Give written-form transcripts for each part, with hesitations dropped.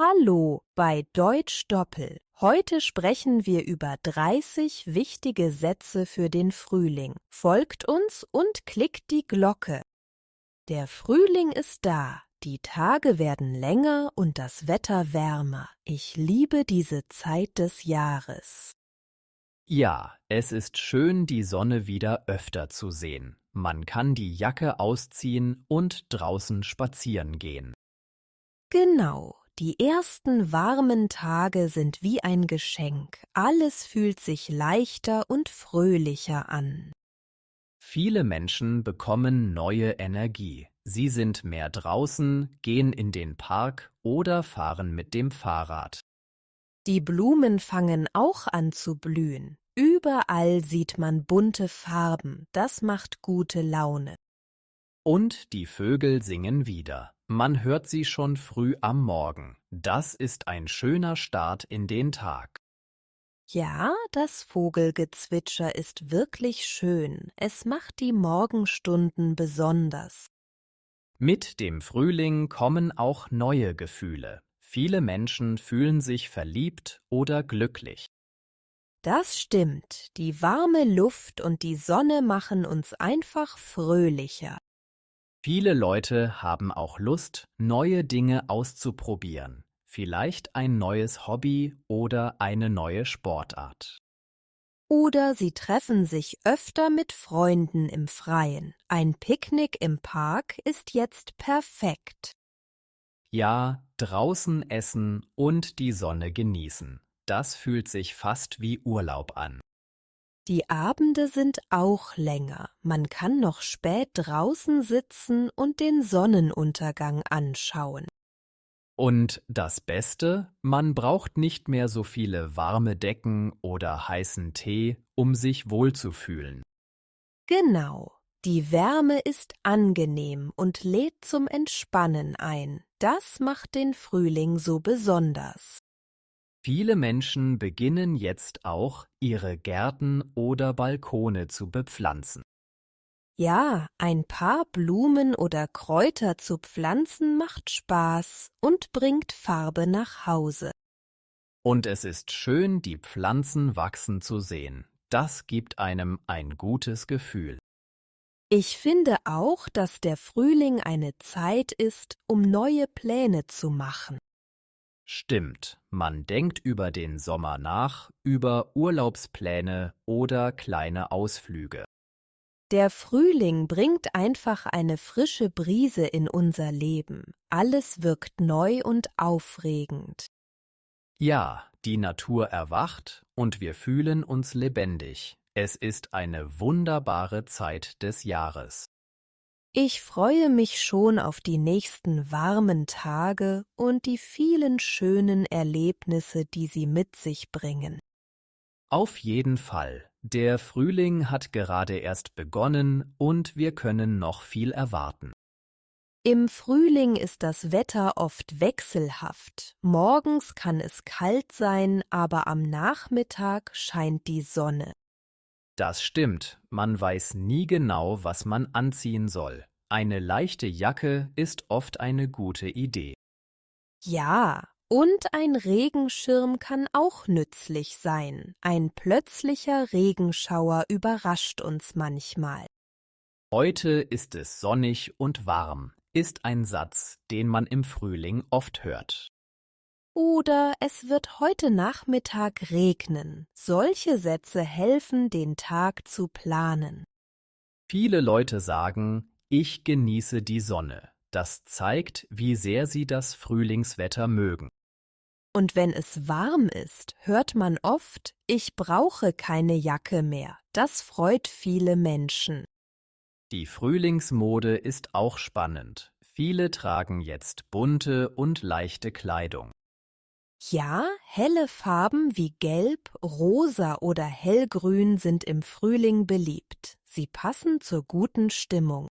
Hallo bei Deutsch Doppel. Heute sprechen wir über 30 wichtige Sätze für den Frühling. Folgt uns und klickt die Glocke. Der Frühling ist da. Die Tage werden länger und das Wetter wärmer. Ich liebe diese Zeit des Jahres. Ja, es ist schön, die Sonne wieder öfter zu sehen. Man kann die Jacke ausziehen und draußen spazieren gehen. Genau. Die ersten warmen Tage sind wie ein Geschenk. Alles fühlt sich leichter und fröhlicher an. Viele Menschen bekommen neue Energie. Sie sind mehr draußen, gehen in den Park oder fahren mit dem Fahrrad. Die Blumen fangen auch an zu blühen. Überall sieht man bunte Farben. Das macht gute Laune. Und die Vögel singen wieder. Man hört sie schon früh am Morgen. Das ist ein schöner Start in den Tag. Ja, das Vogelgezwitscher ist wirklich schön. Es macht die Morgenstunden besonders. Mit dem Frühling kommen auch neue Gefühle. Viele Menschen fühlen sich verliebt oder glücklich. Das stimmt. Die warme Luft und die Sonne machen uns einfach fröhlicher. Viele Leute haben auch Lust, neue Dinge auszuprobieren. Vielleicht ein neues Hobby oder eine neue Sportart. Oder sie treffen sich öfter mit Freunden im Freien. Ein Picknick im Park ist jetzt perfekt. Ja, draußen essen und die Sonne genießen. Das fühlt sich fast wie Urlaub an. Die Abende sind auch länger. Man kann noch spät draußen sitzen und den Sonnenuntergang anschauen. Und das Beste, man braucht nicht mehr so viele warme Decken oder heißen Tee, um sich wohlzufühlen. Genau. Die Wärme ist angenehm und lädt zum Entspannen ein. Das macht den Frühling so besonders. Viele Menschen beginnen jetzt auch, ihre Gärten oder Balkone zu bepflanzen. Ja, ein paar Blumen oder Kräuter zu pflanzen macht Spaß und bringt Farbe nach Hause. Und es ist schön, die Pflanzen wachsen zu sehen. Das gibt einem ein gutes Gefühl. Ich finde auch, dass der Frühling eine Zeit ist, um neue Pläne zu machen. Stimmt, man denkt über den Sommer nach, über Urlaubspläne oder kleine Ausflüge. Der Frühling bringt einfach eine frische Brise in unser Leben. Alles wirkt neu und aufregend. Ja, die Natur erwacht und wir fühlen uns lebendig. Es ist eine wunderbare Zeit des Jahres. Ich freue mich schon auf die nächsten warmen Tage und die vielen schönen Erlebnisse, die sie mit sich bringen. Auf jeden Fall. Der Frühling hat gerade erst begonnen und wir können noch viel erwarten. Im Frühling ist das Wetter oft wechselhaft. Morgens kann es kalt sein, aber am Nachmittag scheint die Sonne. Das stimmt, man weiß nie genau, was man anziehen soll. Eine leichte Jacke ist oft eine gute Idee. Ja, und ein Regenschirm kann auch nützlich sein. Ein plötzlicher Regenschauer überrascht uns manchmal. Heute ist es sonnig und warm, ist ein Satz, den man im Frühling oft hört. Oder es wird heute Nachmittag regnen. Solche Sätze helfen, den Tag zu planen. Viele Leute sagen, ich genieße die Sonne. Das zeigt, wie sehr sie das Frühlingswetter mögen. Und wenn es warm ist, hört man oft, ich brauche keine Jacke mehr. Das freut viele Menschen. Die Frühlingsmode ist auch spannend. Viele tragen jetzt bunte und leichte Kleidung. Ja, helle Farben wie Gelb, Rosa oder Hellgrün sind im Frühling beliebt. Sie passen zur guten Stimmung.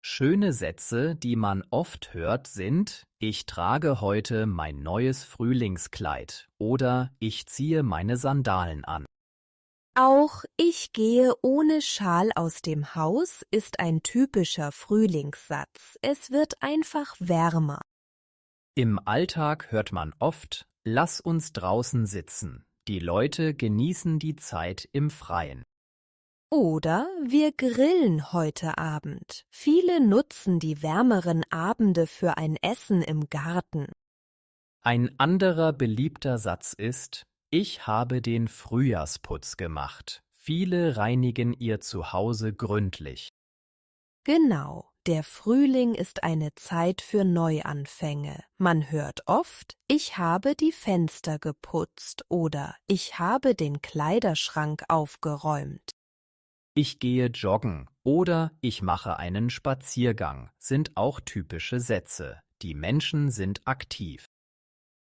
Schöne Sätze, die man oft hört, sind: Ich trage heute mein neues Frühlingskleid oder ich ziehe meine Sandalen an. Auch ich gehe ohne Schal aus dem Haus ist ein typischer Frühlingssatz. Es wird einfach wärmer. Im Alltag hört man oft, lass uns draußen sitzen. Die Leute genießen die Zeit im Freien. Oder wir grillen heute Abend. Viele nutzen die wärmeren Abende für ein Essen im Garten. Ein anderer beliebter Satz ist, ich habe den Frühjahrsputz gemacht. Viele reinigen ihr Zuhause gründlich. Genau, der Frühling ist eine Zeit für Neuanfänge. Man hört oft, ich habe die Fenster geputzt oder ich habe den Kleiderschrank aufgeräumt. Ich gehe joggen oder ich mache einen Spaziergang sind auch typische Sätze. Die Menschen sind aktiv.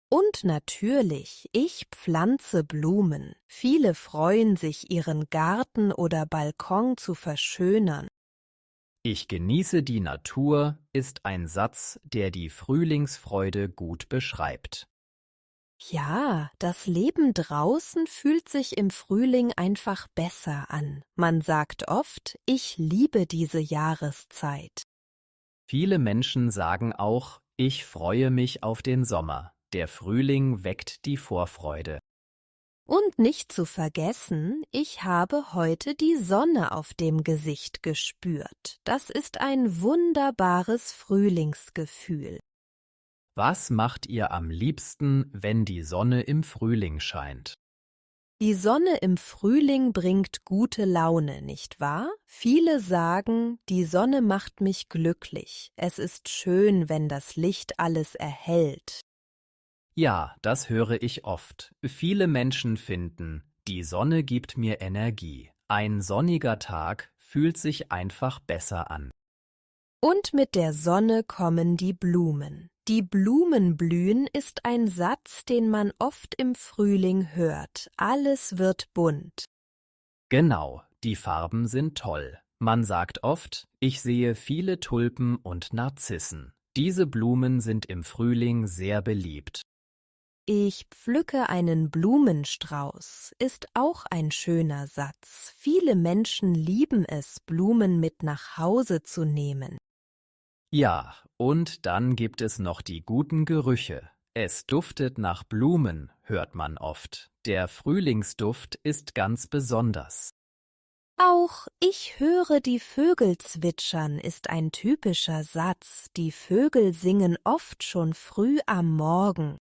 Und natürlich, ich pflanze Blumen. Viele freuen sich, ihren Garten oder Balkon zu verschönern. Ich genieße die Natur ist ein Satz, der die Frühlingsfreude gut beschreibt. Ja, das Leben draußen fühlt sich im Frühling einfach besser an. Man sagt oft, ich liebe diese Jahreszeit. Viele Menschen sagen auch, ich freue mich auf den Sommer. Der Frühling weckt die Vorfreude. Und nicht zu vergessen, ich habe heute die Sonne auf dem Gesicht gespürt. Das ist ein wunderbares Frühlingsgefühl. Was macht ihr am liebsten, wenn die Sonne im Frühling scheint? Die Sonne im Frühling bringt gute Laune, nicht wahr? Viele sagen, die Sonne macht mich glücklich. Es ist schön, wenn das Licht alles erhellt. Ja, das höre ich oft. Viele Menschen finden, die Sonne gibt mir Energie. Ein sonniger Tag fühlt sich einfach besser an. Und mit der Sonne kommen die Blumen. Die Blumen blühen ist ein Satz, den man oft im Frühling hört. Alles wird bunt. Genau, die Farben sind toll. Man sagt oft, ich sehe viele Tulpen und Narzissen. Diese Blumen sind im Frühling sehr beliebt. Ich pflücke einen Blumenstrauß ist auch ein schöner Satz. Viele Menschen lieben es, Blumen mit nach Hause zu nehmen. Ja, und dann gibt es noch die guten Gerüche. Es duftet nach Blumen, hört man oft. Der Frühlingsduft ist ganz besonders. Auch ich höre die Vögel zwitschern ist ein typischer Satz. Die Vögel singen oft schon früh am Morgen.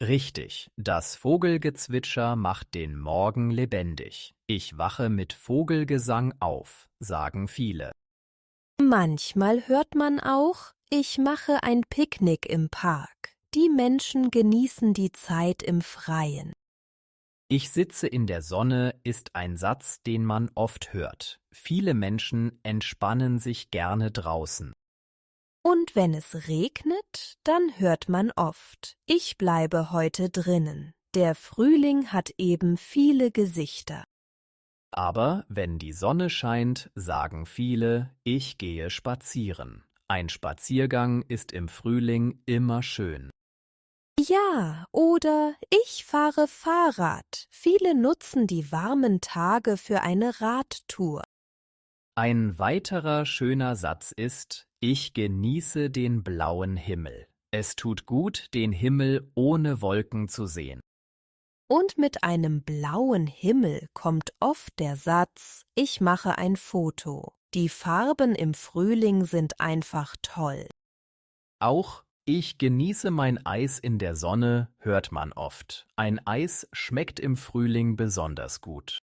Richtig, das Vogelgezwitscher macht den Morgen lebendig. Ich wache mit Vogelgesang auf, sagen viele. Manchmal hört man auch, ich mache ein Picknick im Park. Die Menschen genießen die Zeit im Freien. Ich sitze in der Sonne ist ein Satz, den man oft hört. Viele Menschen entspannen sich gerne draußen. Und wenn es regnet, dann hört man oft, ich bleibe heute drinnen. Der Frühling hat eben viele Gesichter. Aber wenn die Sonne scheint, sagen viele, ich gehe spazieren. Ein Spaziergang ist im Frühling immer schön. Ja, oder ich fahre Fahrrad. Viele nutzen die warmen Tage für eine Radtour. Ein weiterer schöner Satz ist, ich genieße den blauen Himmel. Es tut gut, den Himmel ohne Wolken zu sehen. Und mit einem blauen Himmel kommt oft der Satz, ich mache ein Foto. Die Farben im Frühling sind einfach toll. Auch ich genieße mein Eis in der Sonne hört man oft. Ein Eis schmeckt im Frühling besonders gut.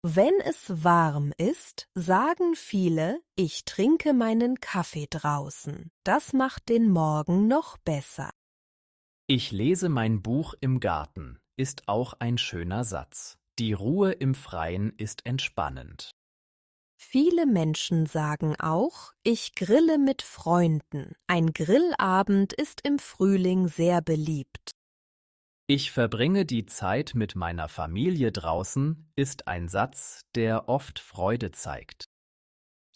Wenn es warm ist, sagen viele, ich trinke meinen Kaffee draußen. Das macht den Morgen noch besser. Ich lese mein Buch im Garten ist auch ein schöner Satz. Die Ruhe im Freien ist entspannend. Viele Menschen sagen auch, ich grille mit Freunden. Ein Grillabend ist im Frühling sehr beliebt. Ich verbringe die Zeit mit meiner Familie draußen ist ein Satz, der oft Freude zeigt.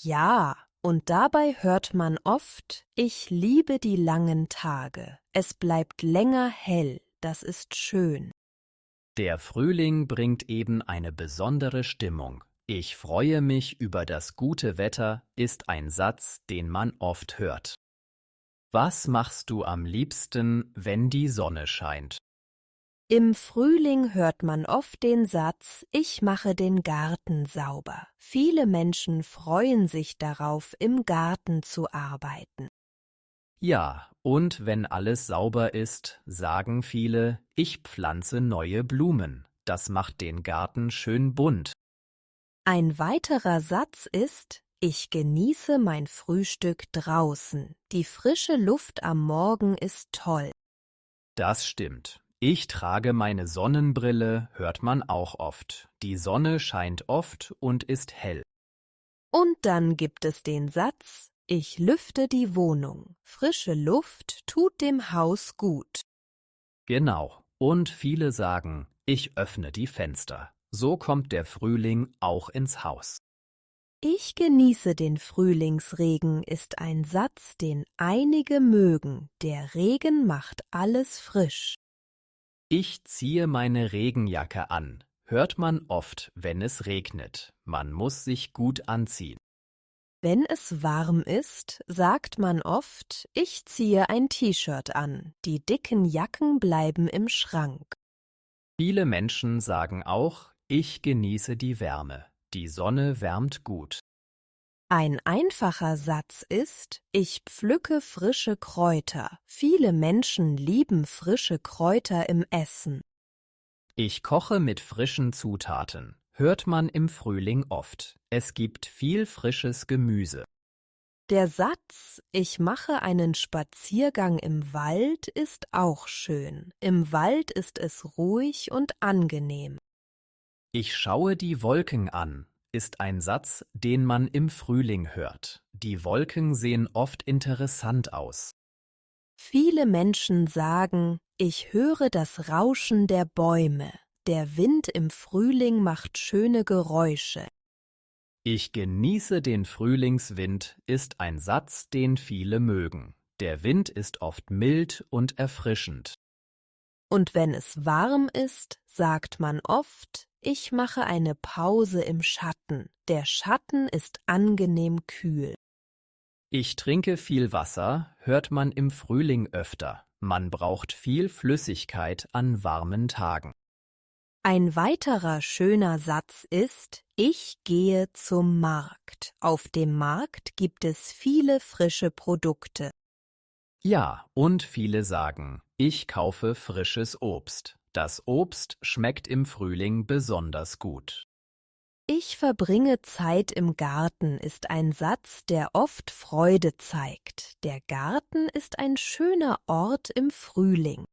Ja, und dabei hört man oft, ich liebe die langen Tage. Es bleibt länger hell, das ist schön. Der Frühling bringt eben eine besondere Stimmung. Ich freue mich über das gute Wetter ist ein Satz, den man oft hört. Was machst du am liebsten, wenn die Sonne scheint? Im Frühling hört man oft den Satz, ich mache den Garten sauber. Viele Menschen freuen sich darauf, im Garten zu arbeiten. Ja, und wenn alles sauber ist, sagen viele, ich pflanze neue Blumen. Das macht den Garten schön bunt. Ein weiterer Satz ist, ich genieße mein Frühstück draußen. Die frische Luft am Morgen ist toll. Das stimmt. Ich trage meine Sonnenbrille, hört man auch oft. Die Sonne scheint oft und ist hell. Und dann gibt es den Satz, ich lüfte die Wohnung. Frische Luft tut dem Haus gut. Genau. Und viele sagen, ich öffne die Fenster. So kommt der Frühling auch ins Haus. Ich genieße den Frühlingsregen ist ein Satz, den einige mögen. Der Regen macht alles frisch. Ich ziehe meine Regenjacke an. Hört man oft, wenn es regnet. Man muss sich gut anziehen. Wenn es warm ist, sagt man oft, ich ziehe ein T-Shirt an. Die dicken Jacken bleiben im Schrank. Viele Menschen sagen auch, ich genieße die Wärme. Die Sonne wärmt gut. Ein einfacher Satz ist, ich pflücke frische Kräuter. Viele Menschen lieben frische Kräuter im Essen. Ich koche mit frischen Zutaten. Hört man im Frühling oft. Es gibt viel frisches Gemüse. Der Satz, ich mache einen Spaziergang im Wald, ist auch schön. Im Wald ist es ruhig und angenehm. Ich schaue die Wolken an, ist ein Satz, den man im Frühling hört. Die Wolken sehen oft interessant aus. Viele Menschen sagen, ich höre das Rauschen der Bäume. Der Wind im Frühling macht schöne Geräusche. Ich genieße den Frühlingswind ist ein Satz, den viele mögen. Der Wind ist oft mild und erfrischend. Und wenn es warm ist, sagt man oft, ich mache eine Pause im Schatten. Der Schatten ist angenehm kühl. Ich trinke viel Wasser, hört man im Frühling öfter. Man braucht viel Flüssigkeit an warmen Tagen. Ein weiterer schöner Satz ist, ich gehe zum Markt. Auf dem Markt gibt es viele frische Produkte. Ja, und viele sagen, ich kaufe frisches Obst. Das Obst schmeckt im Frühling besonders gut. Ich verbringe Zeit im Garten ist ein Satz, der oft Freude zeigt. Der Garten ist ein schöner Ort im Frühling.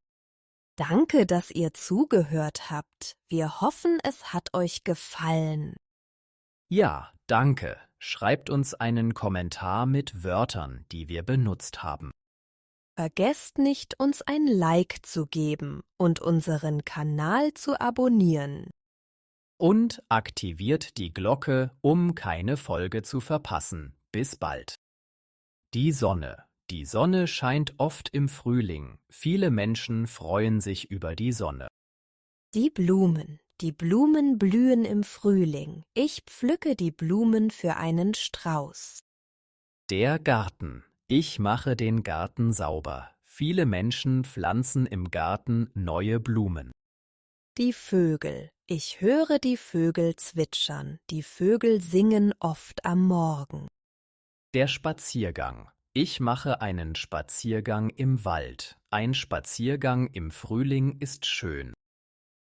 Danke, dass ihr zugehört habt. Wir hoffen, es hat euch gefallen. Ja, danke. Schreibt uns einen Kommentar mit Wörtern, die wir benutzt haben. Vergesst nicht, uns ein Like zu geben und unseren Kanal zu abonnieren. Und aktiviert die Glocke, um keine Folge zu verpassen. Bis bald. Die Sonne. Die Sonne scheint oft im Frühling. Viele Menschen freuen sich über die Sonne. Die Blumen blühen im Frühling. Ich pflücke die Blumen für einen Strauß. Der Garten. Ich mache den Garten sauber. Viele Menschen pflanzen im Garten neue Blumen. Die Vögel. Ich höre die Vögel zwitschern. Die Vögel singen oft am Morgen. Der Spaziergang. Ich mache einen Spaziergang im Wald. Ein Spaziergang im Frühling ist schön.